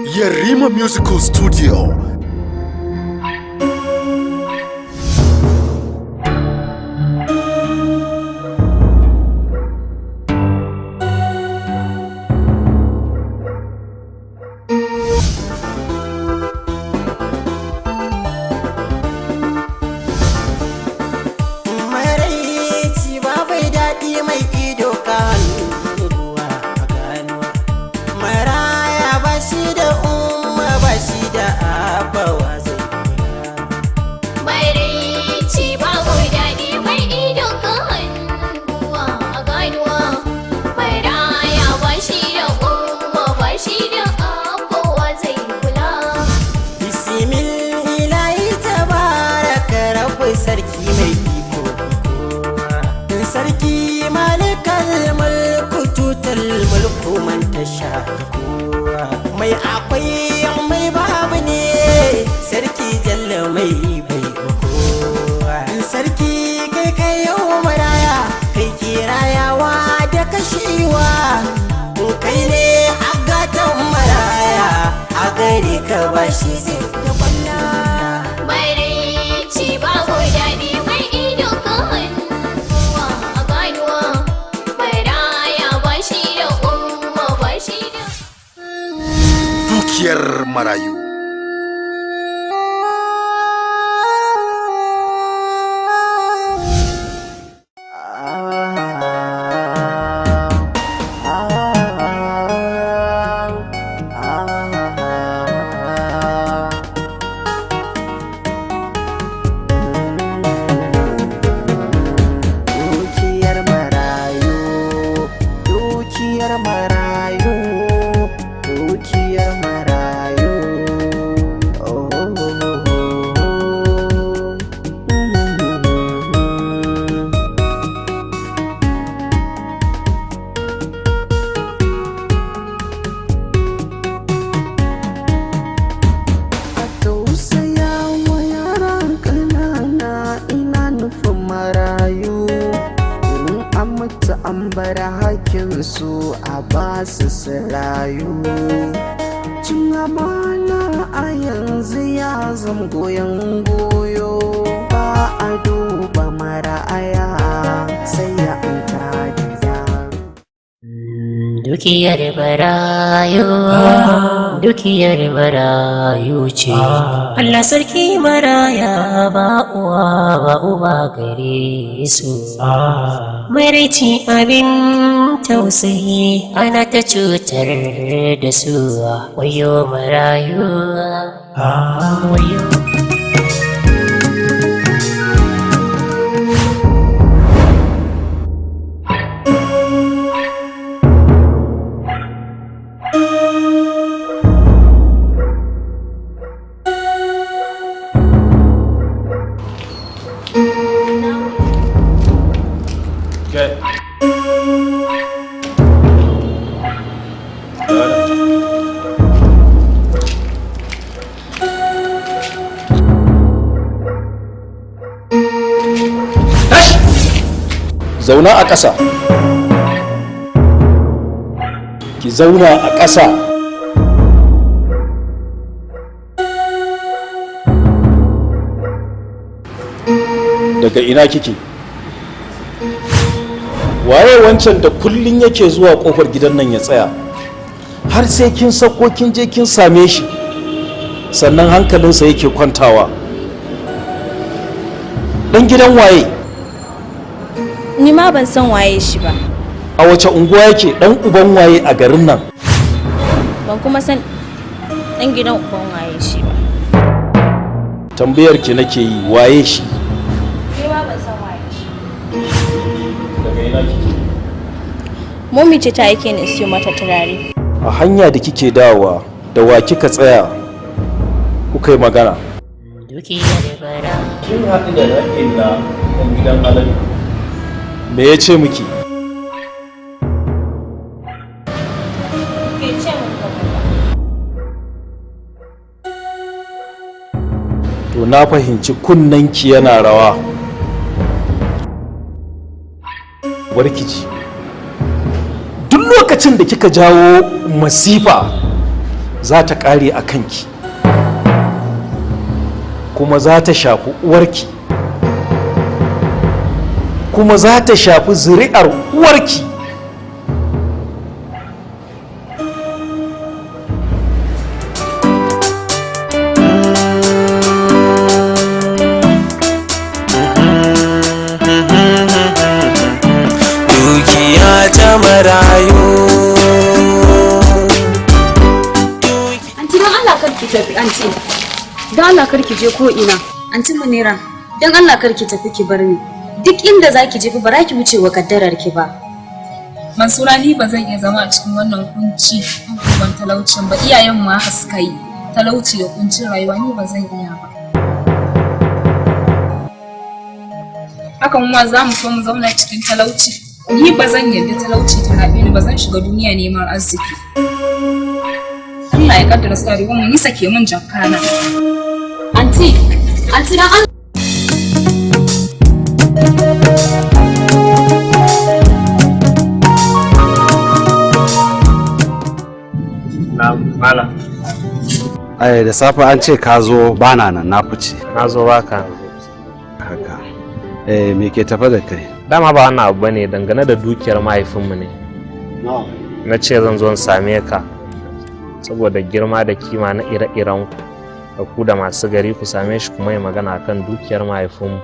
Yarima Musical Studio. Sarki malikal mulku tutal mulku man tasha mai akwai mai babu ne sarki jalla mai bai kowa sarki kai kai yau maraya kai kirayawa da kashewa kai ne agatan maraya a gare ka bashi zai da kwalla mai rai ci babu dadi mai ido kan Dukiyar Marayu. Dukiyar Marayu, Dukiyar Marayu, Dukiyar Marayu. A tausaya wa yara ƙanana ina nufin marayu. An mutu an bar hakinsu a basu su rayu. Cin amana a yanzu ya zama goyon goyo, ba a duba maraya sai ya anta da yaro. Dukiyar Marayu, Dukiyar Marayu ce. Allah sarki maraya ba uwa ba uba gare su. Maraici abin tausayi ana ta cutar da su. Wayo marayu, wayo. Zauna a ƙasa. Ki zauna a ƙasa. Daga ina kike? Waye wancan da kullun yake zuwa ƙofar gidan nan ya tsaya? Har sai kin sako kin je kin same shi. Sannan hankalinsa yake kwantawa. Dan gidan waye? Ni ma ban san waye shi ba. A wace unguwa yake? Dan uban waye a garin nan? Ban kuma san dan gidan uban waye shi ba. Tambayar ki nake yi, waye shi? Ni ma ban san waye shi. Daga ina kike? Mummy ce ta aike ni siyo mata turare. A hanya da kike dawowa, da wa kika tsaya kuka yi magana? Dukiyar Marayu. Kin haɗu da haƙƙin na ɗan gidan Alhaji. Me ya ce miki? Bai ce mun ba. To na fahimci kunnanki yana rawa. Warkici. Duk lokacin da kika jawo masifa za ta ƙare a kanki, kuma za ta shafi uwarki, kuma za ta shafi zuri'ar uwarki. Dukiya ta marayu. Anti don Allah karki tafi anti. Don Allah karki je ko ina. Anti Munira, don Allah karki tafi ki bar ni. Duk inda zaki je ba za ki wuce wa kaddarar ki ba. Mansura ni ba zan iya zama a cikin wannan kunci ban talaucin ba. Iyayen mu haka suka yi. Talauci da kuncin rayuwa ni ba zan iya ba. Hakan ma za mu so mu zauna cikin talauci. Ni ba zan yarda talauci ta rabe ni, ba zan shiga duniya neman arziki. Allah ya kaddara sa rayuwar mu, ni sake min jakkana. Anti dan Allah. Malam. Ai da safe an ce ka zo bana nan na fice. Na zo baka. Haka. Me ke tafa da kai? Dama ba wannan abu bane dangane da dukiyar mahaifinmu ne. Na ce zan zo in same ka saboda girma da kima na ire-iren ku da masu gari ku same shi kuma yi magana kan dukiyar mahaifinmu.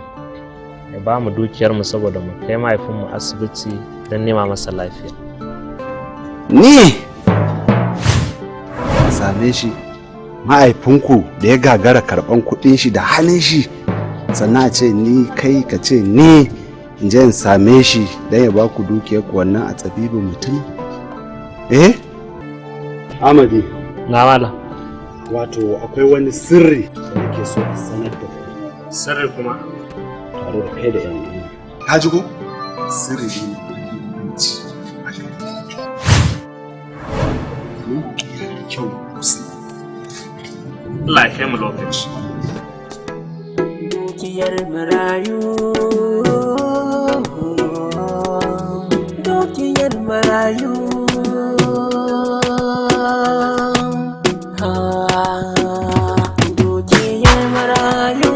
Ya ba mu dukiyarmu saboda mu kai mahaifinmu asibiti don nema masa lafiya. Ni same shi mahaifinku da ya gagara karban kudin shi da hannun shi, sannan a ce ni kai ka ce ni in je in same shi don ya ba ku dukiyar ku wannan a tsabibin mutum. Amadi. Na mala. Wato akwai wani sirri da nake so in sanar da kai. Sirri kuma? Tare da kai da yan uwa. Ka ji ko? Sirri ne muhimmanci. Kyau kusa. Allah ya kai mu lokaci. Dukiyar marayu. Dukiyar marayu. Dukiyar marayu.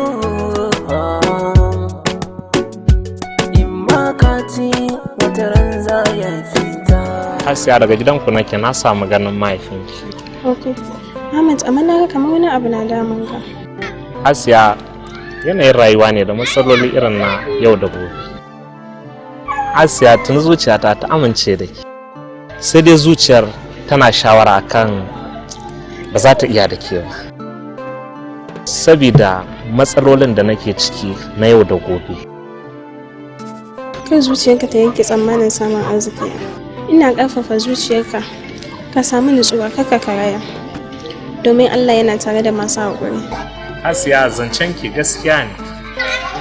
Hasiya daga gidanku nake, na samu ganin mahaifinki. Ok. Ahmad, amma na ga kamar wani abu na damun ka. Hasiya, yanayin rayuwa ne da matsaloli irin na yau da gobe. Hasiya, tun zuciyata ta amince da ke. Sai dai zuciyar tana shawara akan ba za ta iya da ke ba. Sabida matsalolin da nake ciki na yau da gobe. Kan zuciyarka ta yanke tsammanin samun arziki. Ina ƙarfafa zuciyarka ka samu nutsuwa kaka karaya. Domin Allah yana tare da masu haƙuri. Hasiya, zancen ki gaskiya ne.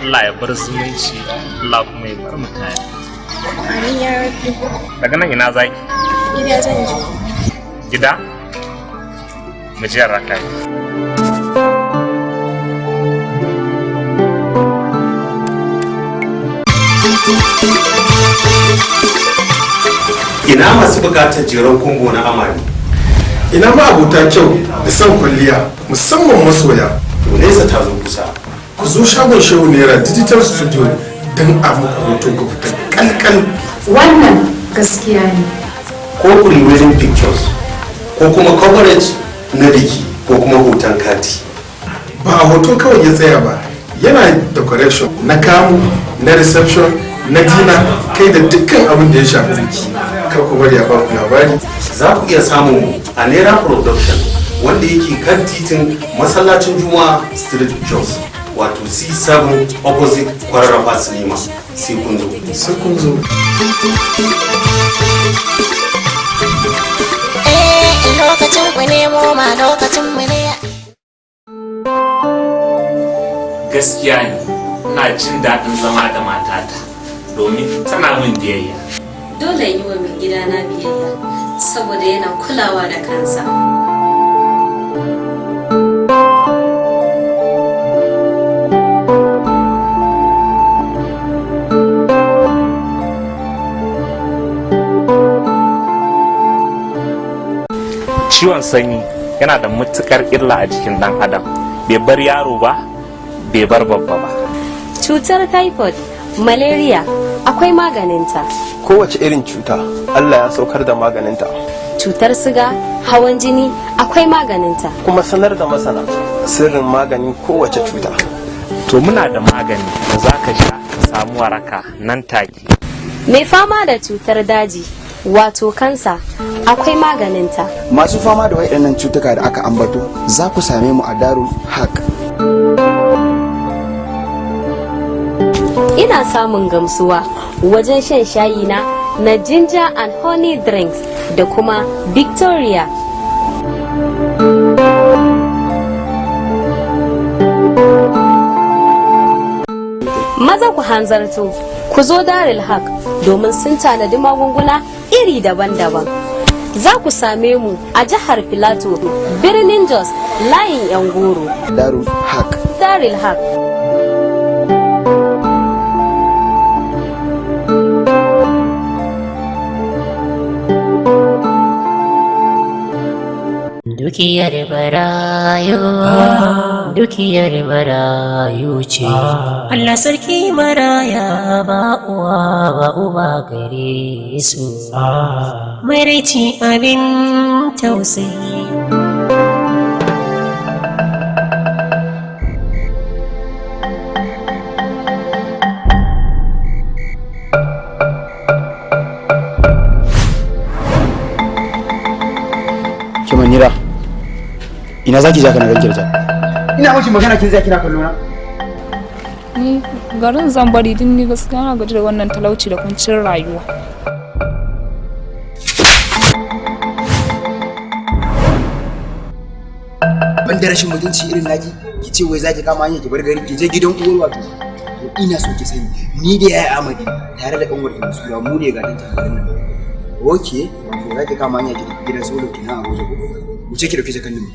Allah ya bar zumunci, Allah kuma ya bar mutane. Amin ya rabbi. Daga nan ina zaki? Gida zan je. Gida? Mu je raka. Ina masu bukatar jeron kungo na amari. Ina ma abota kyau da son kwalliya musamman masoya. To nesa ta zo kusa. Ku zo shagon Shehu Naira Digital Studio don a muku hoto ku fita kalkal. Wannan gaskiya ne. Ko pre-wedding pictures, ko kuma coverage na biki, ko kuma hoton kati. Ba a hoto kawai ya tsaya ba, yana decoration na kamu, na reception, na dina, kai da dukkan abin da ya shafi biki. Kar ku bari a ba ku labari. Za ku iya samun mu a Naira Production wanda yake kan titin masallacin Juma'a Street Jos, wato C7 opposite Kwararrafa Cinema. Sai kun zo. Sai kun zo. Lokacin ku ne mu ma lokacin mu ne. Gaskiya ne, ina jin daɗin zama da matata domin tana min biyayya. Dole yi wa mai gidana biyayya saboda yana kulawa da kansa. Ciwon sanyi yana da matukar illa a jikin dan adam, bai bar yaro ba bai bar babba ba. Cutar typhoid, malaria akwai maganinta. Kowace irin cuta Allah ya saukar da maganinta. Cutar siga, hawan jini akwai maganinta. Kuma sanar da masana sirrin maganin kowace cuta. To muna da magani da za ka sha samu waraka nan take. Mai fama da cutar daji wato kansa akwai maganinta. Masu fama da waɗannan cutuka da aka ambato za ku same mu a Darul Haq. Ina samun gamsuwa wajen shan shayi na ginger and honey drinks da kuma Victoria. Maza ku hanzarto, ku zo Darul Haq domin sun tanadi magunguna iri daban-daban. Za ku same mu a jihar Filato, birnin Jos, layin 'yan goro. Darul Haq. Darul Haq. Dukiyar marayu, dukiyar marayu ce. Allah sarki maraya ba uwa ba uba gare su. Maraici abin tausayi. Kimanira, ina zaki ja kana ganki da ina miki magana kin zaki na kallo na. Ni garin zan bari din ni gaskiya na gaji da wannan talauci da kuncin rayuwa. Ban da rashin mutunci irin naki ki ce wai zaki kama hanya ki bar gari ki je gidan uwar wato. To ina so ki sani ni da yayi Amadi tare da kanwar ki Musura mu ne ga dan garin nan. Okay, wato zaki kama hanya ki gidan solo ki na Abuja ko. Mu ce ki dauke jakan nan.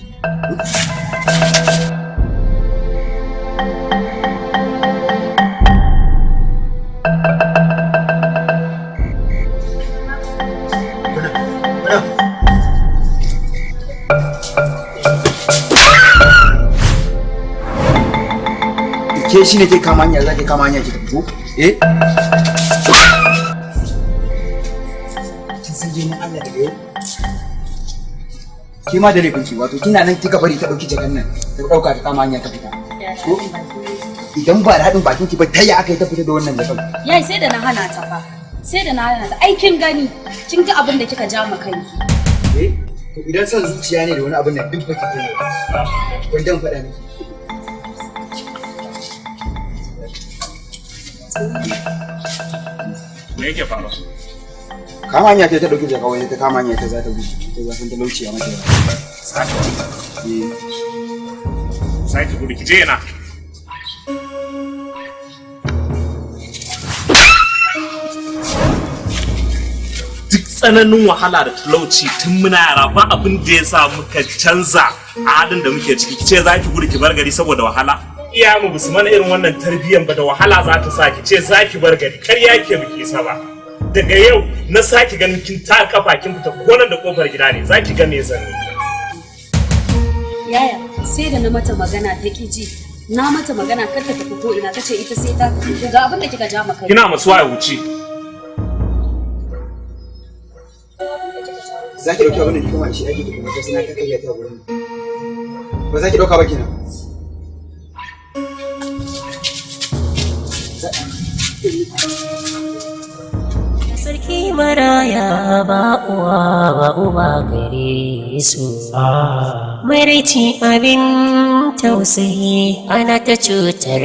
Ke shi ne ke kama hanya za ke kama hanya ki tafi ko? Kin san je mun Allah daga yau? Ke ma da laifin ki wato kina nan kika bari ta dauki jakan nan ta dauka ta kama hanya ta fita. Ko idan ba da hadin bakin ki ba tayya aka yi ta fita da wannan jakan. Yayi sai da na hana ta fa. Sai da na hana ta. Ai kin gani, kin ga abin da kika ja ma kanki. To idan son zuciya ne da wani abin nan duk baki kai. Wandan faɗa miki. Me yake faruwa? Kama hanya ta dauki jaka wani ta kama hanya ta za ta gudu ta za ta talauci a mata. Sai ki gudu ki je na. Duk tsananin wahala da talauci tun muna yara ba abin da ya sa muka canza a halin da muke ciki. Ki ce za ki gudu ki bar gari saboda wahala? Iya mu bisu mana irin wannan tarbiyyar ba da wahala za ta sa ki ce za ki bar gari ƙarya ke biki sa ba. Daga yau na saki ganin kin ta kafa kin fita ko nan da kofar gida ne za ki ga me zan Yaya sai da na mata magana ta ki ji. Na mata magana kar ta tafi ko ina tace ita sai ta ga abin da kika ja maka. Kina masuwa ya wuce. Za ki dauki abin da kika ma shi ake da kuma sai na kakkai ta gurin. Ba za ki dauka ba kenan. Sarki maraya ba uwa ba uba gare su. Maraici abin tausayi ana ta cutar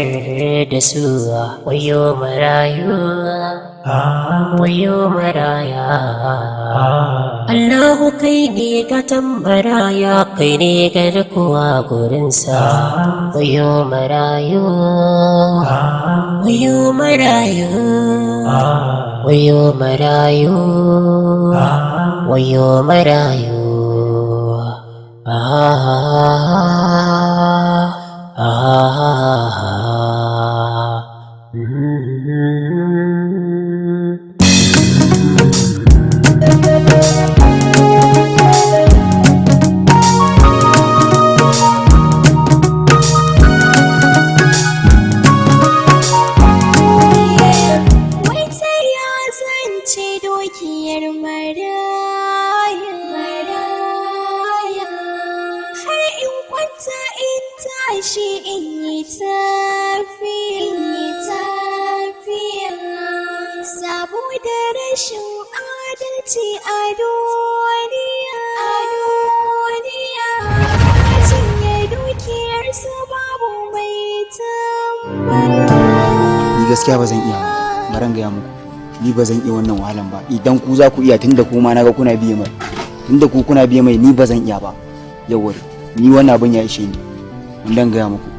da su. Wayo marayu, wayo maraya. Allahu kai ne ka tambaraya, kai ne garkuwa gurinsa. Wayo marayu, wayo marayu. Wayo marayu, wayo marayu. kaskanci a duniya cinye dukiyarsa babu mai tambaya. Ni gaskiya ba zan iya ba, baran gaya muku. Ni ba zan iya wannan wahalan ba. Idan ku za ku iya tunda ku ma naga kuna biye mai. Tunda ku kuna biye mai ni ba zan iya ba. Yawwa ni wannan abin ya ishe ni. In dan gaya muku.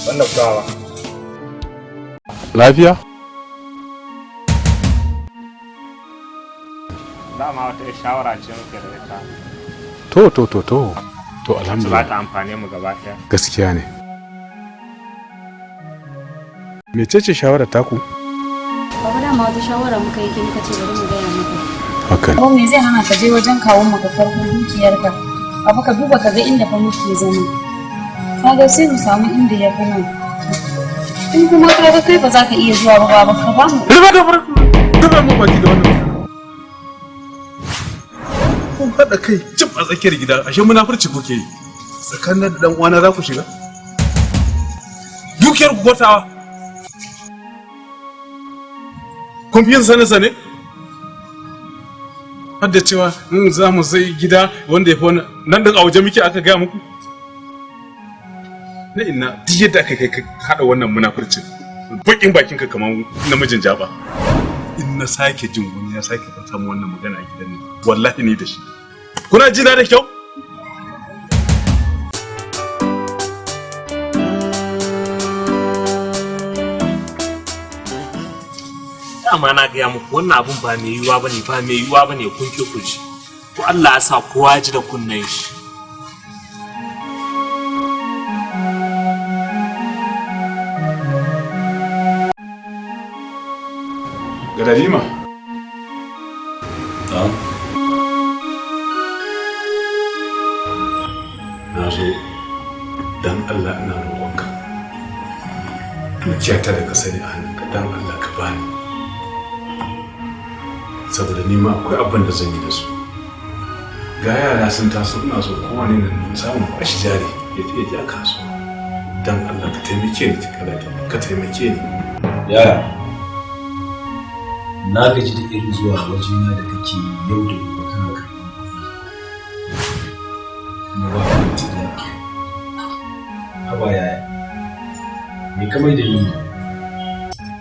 Wannan fulawa. Lafiya? Dama wata shawara ce muke da ita. To alhamdulillah. Za ta amfane mu gaba ɗaya. Gaskiya ne. Mecece shawara taku? Baba dama wata shawara muka yi muka ce bari mu gaya maka. Hakan. Ko me zai hana ka je wajen kawun maka farkon dukiyarka? Baba ka duba ka ga inda fa muke zama. Kaga sai mu samu inda ya fi nan. In kuma kaga kai ba za ka iya zuwa ba baba ka ba mu. Ruba mu baki da wannan. Kun haɗa kai cip a tsakiyar gida, ashe munafurci kuke yi. Tsakanin da dan uwana za ku shiga? Dukiyar ku gotawa. Kun fi yin sane-sane? Hadda cewa za mu sai gida wanda ya fi wani nan ɗin a waje muke aka gaya muku? Na ina duk yadda aka kai haɗa wannan munafurcin bakin bakinka kamar namijin jaba. In na sake jin wani ya sake fata mu wannan magana a gidan nan wallahi ni da shi. Kuna ji na da kyau? Dama na gaya muku wannan abun ba mai yiwuwa bane kun ki ku ji. To Allah ya sa kowa ji da kunnen shi. Yarima. Na zo dan Allah ina roƙonka. Dukiyata da ka sani a hannunka dan Allah ka bani. Saboda ni ma akwai abin da zan yi da su. Ga yara sun taso ina so kowane nan samun bashi jari ya je ja kasuwa. Dan Allah ka taimake ni ka taimake ni. Yaya. Na gaji da irin zuwa wajena da kake yau da gobe kana karɓar kuɗi kuma ba ka mutu da yake haba yaya me ka mai da ni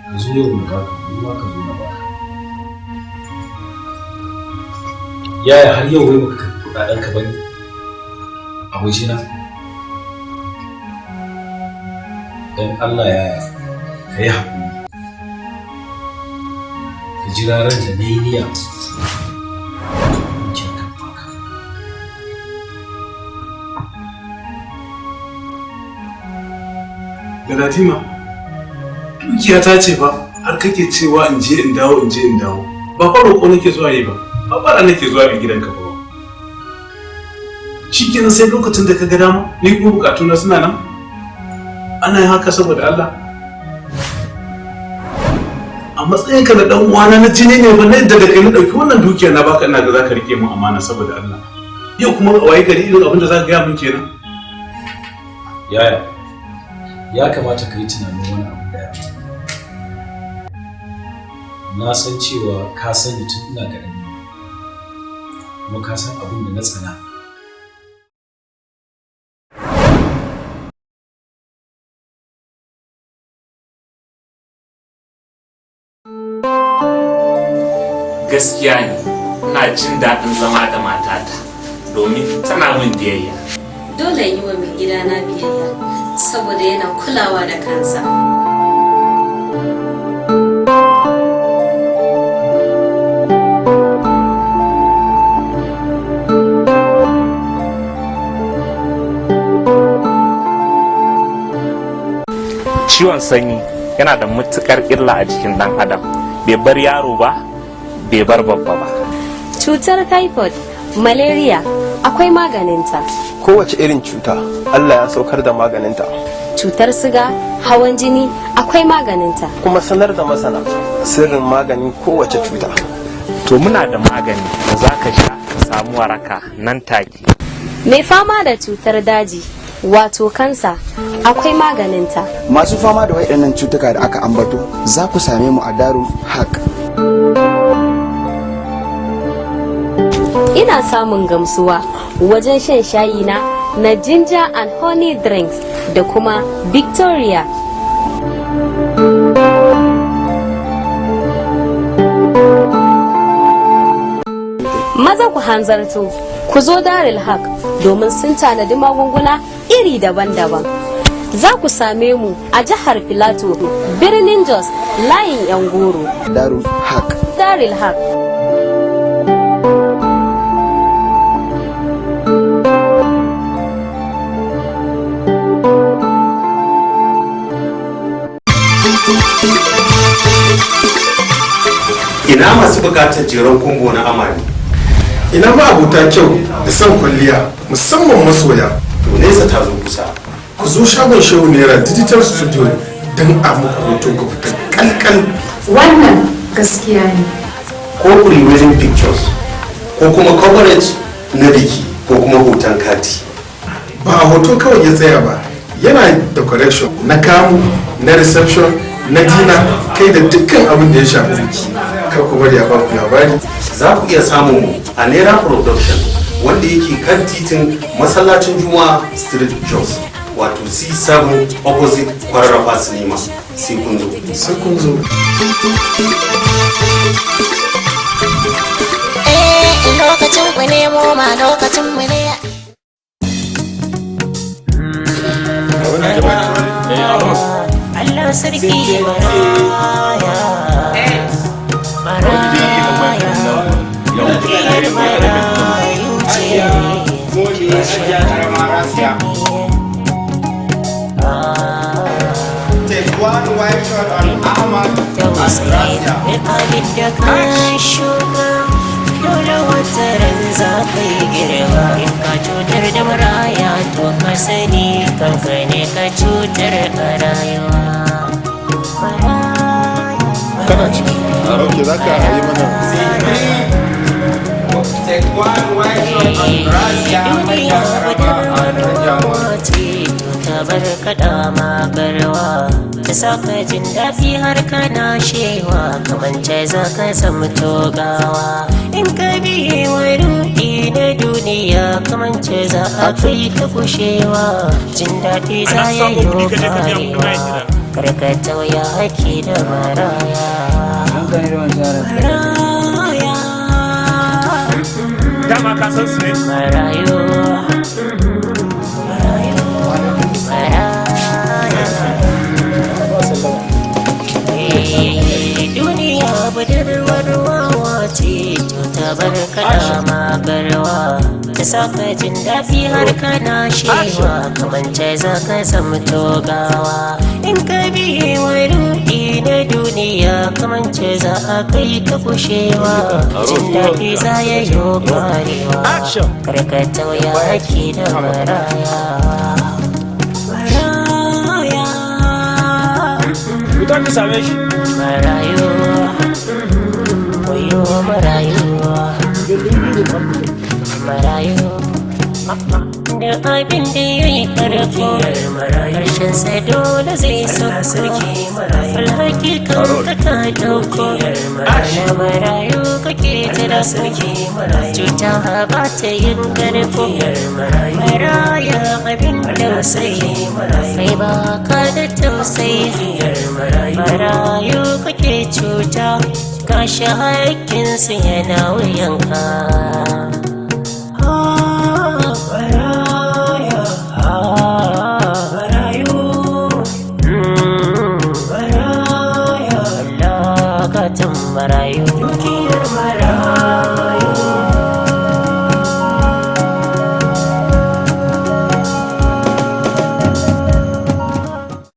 ka zo yau na baka kuma ka zo na baka yaya har yau wai baka karɓi kuɗaɗen ka bane a wajena dan Allah yaya ka yi haƙuri jira ran da na yi niyya Galatima, dukiya ta ce ba har kake cewa in je in dawo ba fa roƙo nake zuwa yi ba bara nake zuwa a gidanka ba shi kenan sai lokacin da ka ga dama ni kuma bukatuna suna nan ana yin haka saboda Allah a matsayinka na dan uwana na jini ne ba na yadda da kai na dauki wannan dukiya na baka ina ga zaka rike mu amana saboda Allah yau kuma a waye gari irin abin da zaka ga mun kenan yaya ya kamata ka yi tunanin wani abu daya na san cewa ka sani tun ina ƙarami kuma ka san abin da na tsana gaskiya ne ina jin daɗin zama da matata domin tana min biyayya. Dole yi wa mai gidana biyayya saboda yana kulawa da kansa. Ciwon sanyi yana da matuƙar illa a jikin ɗan adam, bai bar yaro ba bai bar babba ba. Cutar typhoid, malaria akwai maganinta. Kowace irin cuta Allah ya saukar da maganinta. Cutar siga, hawan jini akwai maganinta. Kuma sanar da masana sirrin maganin kowace cuta. To muna da magani da za ka sha ka samu waraka nan take. Mai fama da cutar daji wato kansa, akwai maganinta. Masu fama da waɗannan cutuka da aka ambato za ku same mu a Darul Haq. Ina samun gamsuwa wajen shan shayi na ginger and honey drinks da kuma Victoria. Maza ku hanzarto, ku zo Darul Haq domin sun tanadi magunguna iri daban-daban. Za ku same mu a jihar Filato, birnin Jos, layin yan goro. Darul Haq. Darul Haq. Ina masu bukatar jeron kumbo na amani. Ina ba abota kyau da son kwalliya musamman masoya. To nesa ta zo kusa. Ku zo shagon Shehu Naira Digital Studio don a muku hoto ku fita kalkal. Wannan gaskiya ne. Ko pre-wedding pictures ko kuma coverage na biki ko kuma hoton kati. Ba hoto kawai ya tsaya ba, yana da correction na kamu, na reception, na dina, kai da dukkan abin da ya shafi biki. Kar ku bari a ba ku labari. Za ku iya samun mu a Naira Production wanda yake kan titin masallacin Juma'a Street Jos, wato C7 opposite Kwararrafa Cinema. Sai kun zo. Sai kun zo. Lokacin ku ne mu ma lokacin mu ne. Allah sarki maraya. Dukiyar marayu ce. Tausayi da abin da ka shuka, dole wata ran za ka yi girma. In ka cutar da maraya to ka sani kanka ne ka cutar a rayuwa. Kana ciki a rauke za ka yi mana duniya budurwa ce to ta bar kaɗa magarwa, ta saka jin daɗi har kana shewa, kamance za ka zamto gawa. In ka biye wa ruɗi na duniya kamance za a kai ka kushewa, jin daɗi za ya yi karewa, karkata ya haƙi da maraya. Dama ka san su ne? Marayu, marayu, maraya. Duniya budurwar wawa ce, to ta bar kaɗa magarwa, ta saka jin daɗi har kana shewa, kamance za ka zamto gawa. In ka biye wa ruɗi na duniya kamance za a kai ka kushewa, jin daɗi za ya yi ƙwarewa, karkata ya haƙi da maraya. Maraya, Wutar ka same shi. marayu, wayo marayu, marayu. Da abin da ya yi ƙarfi harshen sai dole zai sauko, alhaki kan ka ta ɗauko, ana marayu kake ta da cuta ba ta yin ƙarfi, maraya abin tausayi, kai ba ka da tausayi, marayu kake cuta, ka shi haƙƙinsu yana wuyanka.